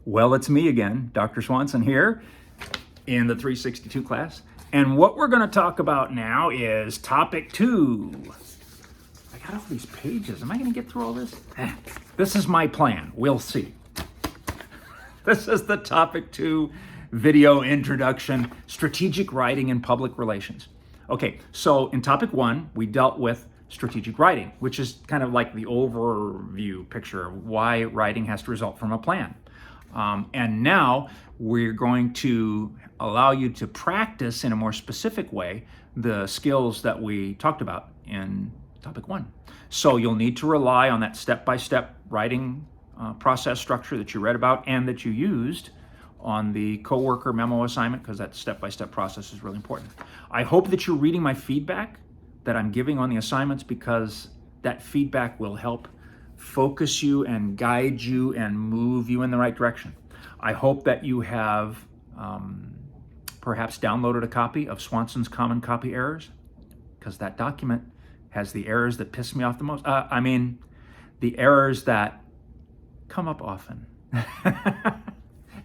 Well, it's me again, Dr. Swanson here in the 362 class. And what we're going to talk about now is topic 2. I got all these pages. Am I going to get through all this? This is my plan. We'll see. This is the topic 2 video introduction, strategic writing and public relations. Okay, so in topic 1, we dealt with strategic writing, which is kind of like the overview picture of why writing has to result from a plan. And now we're going to allow you to practice in a more specific way the skills that we talked about in topic 1. So you'll need to rely on that step-by-step writing process structure that you read about and that you used on the coworker memo assignment, because that step-by-step process is really important. I hope that you're reading my feedback that I'm giving on the assignments, because that feedback will help focus you and guide you and move you in the right direction. I hope that you have perhaps downloaded a copy of Swanson's Common Copy Errors, because that document has the errors that piss me off the most. The errors that come up often.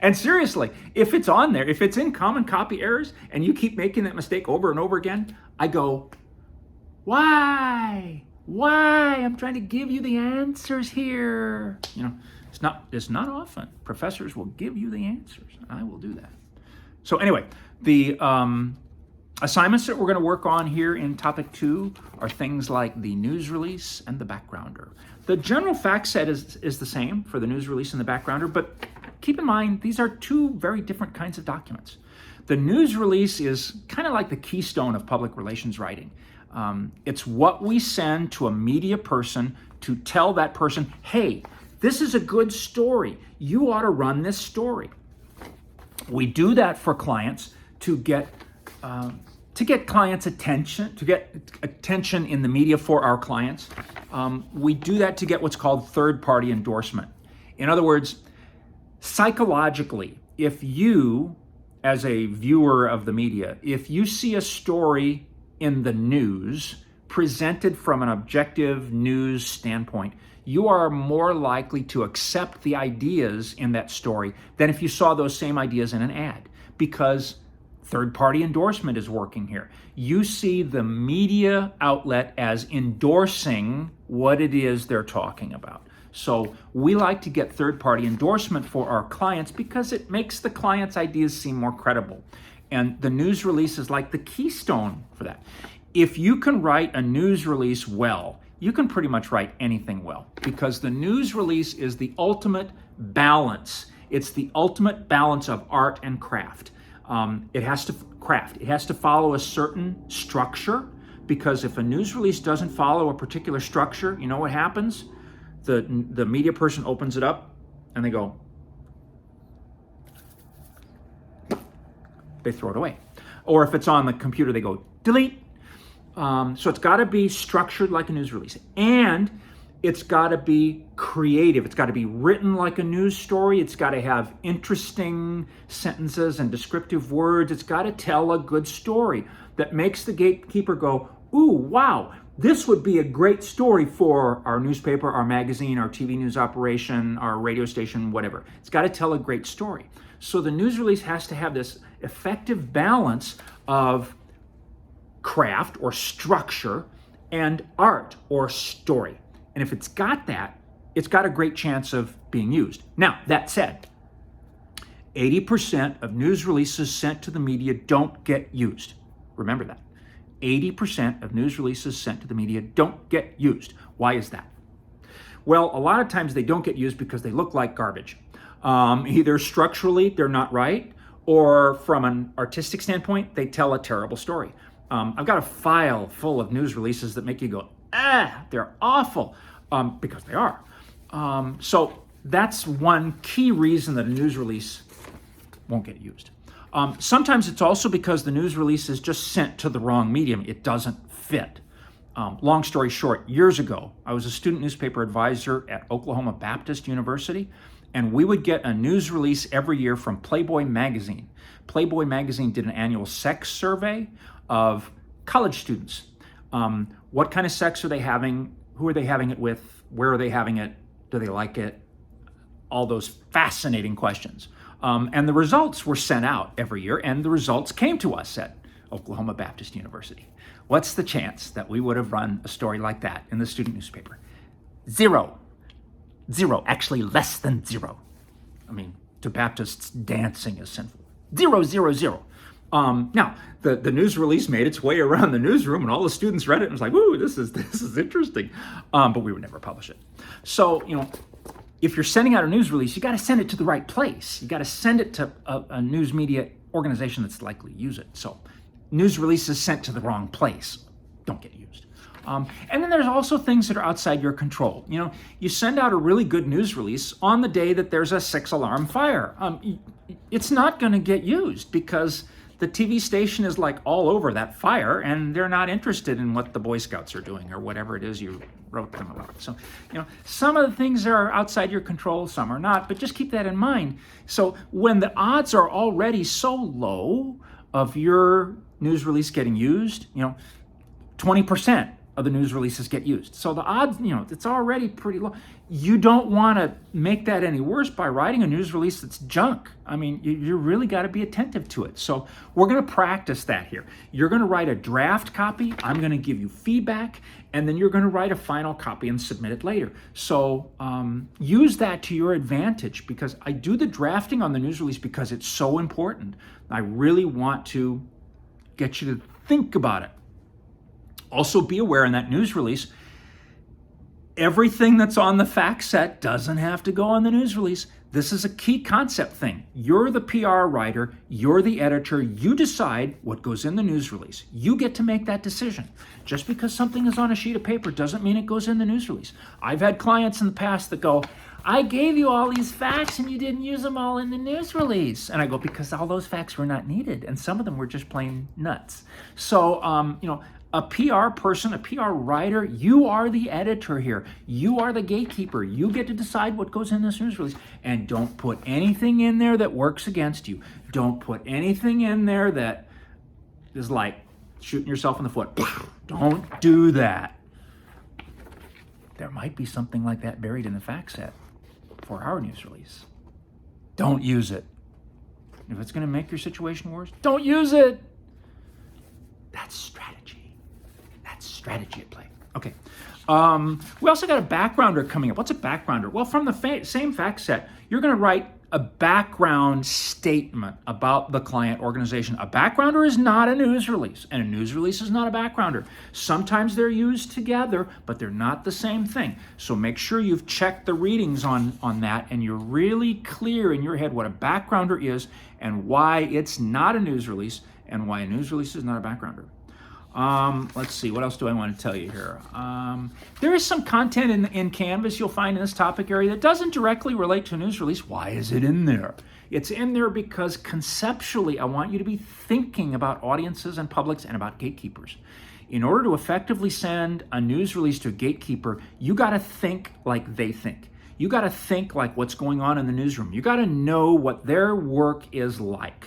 And seriously, if it's on there, if it's in Common Copy Errors and you keep making that mistake over and over again, I go, why? Why? I'm trying to give you the answers here. You know, it's not often. Professors will give you the answers. I will do that. So anyway, the assignments that we're going to work on here in topic 2 are things like the news release and the backgrounder. The general fact set is the same for the news release and the backgrounder, but keep in mind, these are 2 very different kinds of documents. The news release is kind of like the keystone of public relations writing. It's what we send to a media person to tell that person, hey, this is a good story. You ought to run this story. We do that for clients to get clients' attention, to get attention in the media for our clients. We do that to get what's called third-party endorsement. In other words, psychologically, if you, as a viewer of the media, if you see a story in the news presented from an objective news standpoint, you are more likely to accept the ideas in that story than if you saw those same ideas in an ad, because third-party endorsement is working here. You see the media outlet as endorsing what it is they're talking about. So we like to get third-party endorsement for our clients because it makes the client's ideas seem more credible. And the news release is like the keystone for that. If you can write a news release well, you can pretty much write anything well, because the news release is the ultimate balance. It's the ultimate balance of art and craft. It has to follow a certain structure, because if a news release doesn't follow a particular structure, you know what happens? The media person opens it up and they go, they throw it away. Or if it's on the computer, they go, delete. So it's got to be structured like a news release. And it's got to be creative. It's got to be written like a news story. It's got to have interesting sentences and descriptive words. It's got to tell a good story that makes the gatekeeper go, ooh, wow, this would be a great story for our newspaper, our magazine, our TV news operation, our radio station, whatever. It's got to tell a great story. So the news release has to have this effective balance of craft or structure and art or story. And if it's got that, it's got a great chance of being used. Now, that said, 80% of news releases sent to the media don't get used. Remember that. 80% of news releases sent to the media don't get used. Why is that? Well, a lot of times they don't get used because they look like garbage. Either structurally they're not right, or from an artistic standpoint, they tell a terrible story. I've got a file full of news releases that make you go, they're awful, because they are. So that's one key reason that a news release won't get used. Sometimes it's also because the news release is just sent to the wrong medium. It doesn't fit. Long story short, years ago, I was a student newspaper advisor at Oklahoma Baptist University, and we would get a news release every year from Playboy magazine. Playboy magazine did an annual sex survey of college students. What kind of sex are they having? Who are they having it with? Where are they having it? Do they like it? all those fascinating questions. And the results were sent out every year, and the results came to us at Oklahoma Baptist University. What's the chance that we would have run a story like that in the student newspaper? Zero. Actually less than zero. I mean, to Baptists, dancing is sinful. 0. Now, the news release made its way around the newsroom, and all the students read it and was like, "Ooh, this is interesting," but we would never publish it. So, if you're sending out a news release, you got to send it to the right place. You got to send it to a news media organization that's likely to use it. So, news releases sent to the wrong place don't get used. And then there's also things that are outside your control. You send out a really good news release on the day that there's a 6-alarm fire. It's not going to get used because the TV station is like all over that fire, and they're not interested in what the Boy Scouts are doing or whatever it is you wrote them about. So, some of the things are outside your control, some are not, but just keep that in mind. So when the odds are already so low of your news release getting used, 20% of the news releases get used. So the odds, it's already pretty low. You don't want to make that any worse by writing a news release that's junk. I mean, you really got to be attentive to it. So we're going to practice that here. You're going to write a draft copy. I'm going to give you feedback, and then you're going to write a final copy and submit it later. So use that to your advantage, because I do the drafting on the news release because it's so important. I really want to get you to think about it. Also be aware in that news release, everything that's on the fact set doesn't have to go on the news release. This is a key concept thing. You're the PR writer, you're the editor, you decide what goes in the news release. You get to make that decision. Just because something is on a sheet of paper doesn't mean it goes in the news release. I've had clients in the past that go, "I gave you all these facts and you didn't use them all in the news release." And I go, because all those facts were not needed, and some of them were just plain nuts. So, a PR person, a PR writer, you are the editor here. You are the gatekeeper. You get to decide what goes in this news release. And don't put anything in there that works against you. Don't put anything in there that is like shooting yourself in the foot. Don't do that. There might be something like that buried in the fact set for our news release. Don't use it. If it's going to make your situation worse, don't use it. That's strategy. Strategy at play. Okay. We also got a backgrounder coming up. What's a backgrounder? Well, from the same fact set, you're going to write a background statement about the client organization. A backgrounder is not a news release, and a news release is not a backgrounder. Sometimes they're used together, but they're not the same thing. So make sure you've checked the readings on that, and you're really clear in your head what a backgrounder is and why it's not a news release and why a news release is not a backgrounder. Let's see, what else do I want to tell you here? There is some content in Canvas you'll find in this topic area that doesn't directly relate to a news release. Why is it in there? It's in there because conceptually I want you to be thinking about audiences and publics and about gatekeepers. In order to effectively send a news release to a gatekeeper, you got to think like they think. You got to think like what's going on in the newsroom. You got to know what their work is like.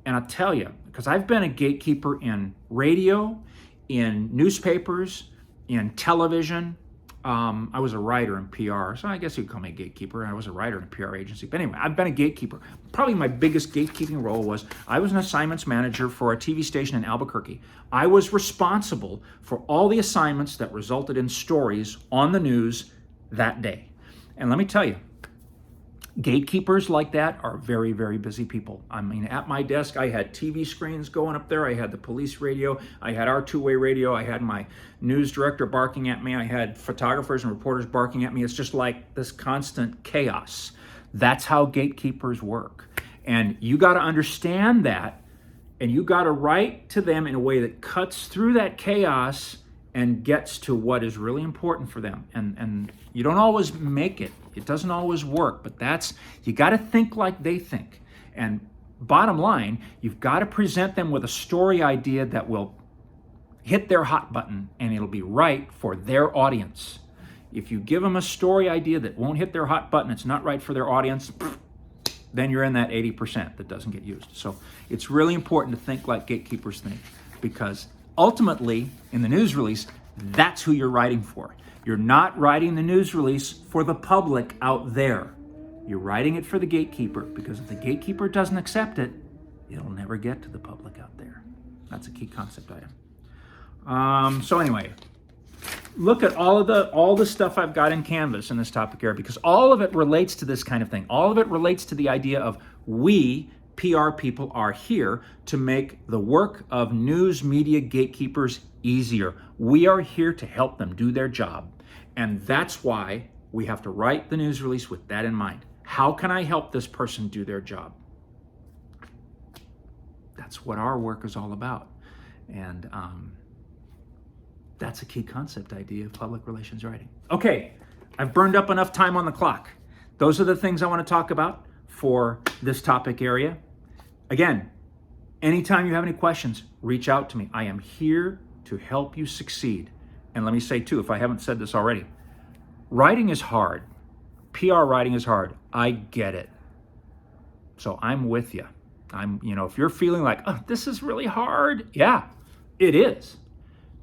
And I'll tell you, because I've been a gatekeeper in radio, in newspapers, in television. I was a writer in PR, so I guess you could call me a gatekeeper. I was a writer in a PR agency. But anyway, I've been a gatekeeper. Probably my biggest gatekeeping role was I was an assignments manager for a TV station in Albuquerque. I was responsible for all the assignments that resulted in stories on the news that day. And let me tell you, gatekeepers like that are very, very busy people. I mean, at my desk, I had TV screens going up there. I had the police radio. I had our two-way radio. I had my news director barking at me. I had photographers and reporters barking at me. It's just like this constant chaos. That's how gatekeepers work. And you got to understand that, and you got to write to them in a way that cuts through that chaos and gets to what is really important for them. And you don't always make it. It doesn't always work, but you got to think like they think. And bottom line, you've got to present them with a story idea that will hit their hot button, and it'll be right for their audience. If you give them a story idea that won't hit their hot button, it's not right for their audience, then you're in that 80% that doesn't get used. So it's really important to think like gatekeepers think, because ultimately, in the news release, that's who you're writing for. You're not writing the news release for the public out there. You're writing it for the gatekeeper, because if the gatekeeper doesn't accept it, it'll never get to the public out there. That's a key concept item. So anyway, look at all the stuff I've got in Canvas in this topic area, because all of it relates to this kind of thing. All of it relates to the idea of we, PR people, are here to make the work of news media gatekeepers easier. We are here to help them do their job. And that's why we have to write the news release with that in mind. How can I help this person do their job? That's what our work is all about. And that's a key concept idea of public relations writing. Okay, I've burned up enough time on the clock. Those are the things I want to talk about for this topic area. Again, anytime you have any questions, reach out to me. I am here to help you succeed. And let me say too, if I haven't said this already, writing is hard. PR writing is hard. I get it. So I'm with you. If you're feeling like, oh, this is really hard. Yeah, it is.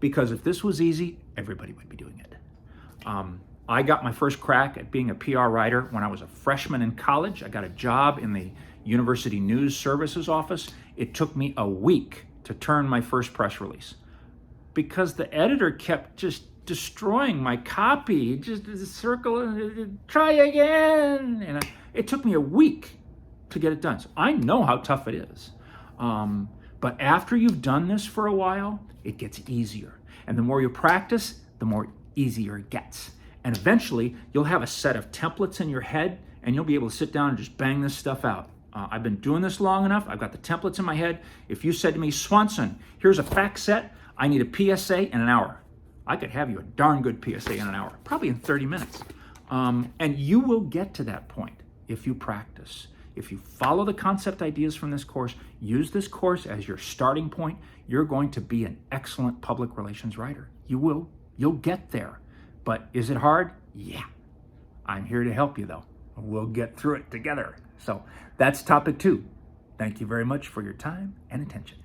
Because if this was easy, everybody would be doing it. I got my first crack at being a PR writer when I was a freshman in college. I got a job in the University News Services office. It took me a week to turn my first press release because the editor kept just destroying my copy, just circle, try again. And it took me a week to get it done. So I know how tough it is. But after you've done this for a while, it gets easier. And the more you practice, the more easier it gets. And eventually, you'll have a set of templates in your head, and you'll be able to sit down and just bang this stuff out. I've been doing this long enough. I've got the templates in my head. If you said to me, Swanson, here's a fact set. I need a PSA in an hour. I could have you a darn good PSA in an hour, probably in 30 minutes. And you will get to that point if you practice. If you follow the concept ideas from this course, use this course as your starting point, you're going to be an excellent public relations writer. You'll get there. But is it hard? Yeah. I'm here to help you though. We'll get through it together. So that's topic 2. Thank you very much for your time and attention.